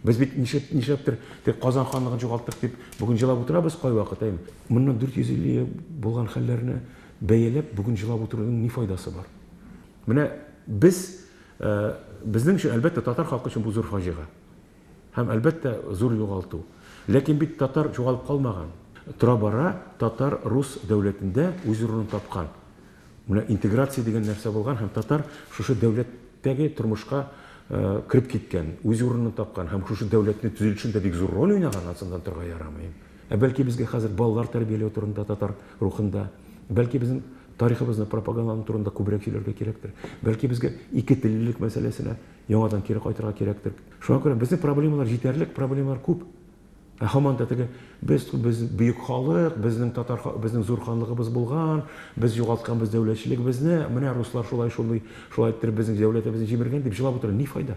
Без бит нишләптер тик Казан ханлыгын югалттык дип бүген җылап утырабыз кай вакыт әйме. Моннан 450 ел булган хәлләрне бәяләп бүген җылап утырудың ни файдасы бар? Менә безнең өчен әлбәттә татар халкы өчен бу зур фаҗига. Һәм әлбәттә зур югалту. Ләкин бит татар югалып калмаган. Тора-бара татар рус дәүләтендә үз урынын тапкан. Менә интеграция дигән нәрсә булган һәм татар шушы дәүләттәге тормышка кирип киткән, үз урынын тапкан һәм шушы дәүләтне төзелешендә бик зур роль уйнаган ансындан торга ярамый. Бәлки безгә хәзер балалар тәрбияләү турында татар рухында, бәлки безнең тарихыбызны пропаганданың турында күбрәк сөйләргә кирәктер. Бәлки безгә ике теллелек мәсьәләсенә яңадан кире кайтырга кирәктер. Шуңа күрә безнең проблемалар җитәрлек, проблемалар күп. Һаман да теге без бөек халык, безнең зур ханлыгыбыз булган, без югалтканбыз дәүләтчелегебезне, менә руслар шулай иттереп безнең дәүләтебезне җимергән дип җылап утыра. Ни файда?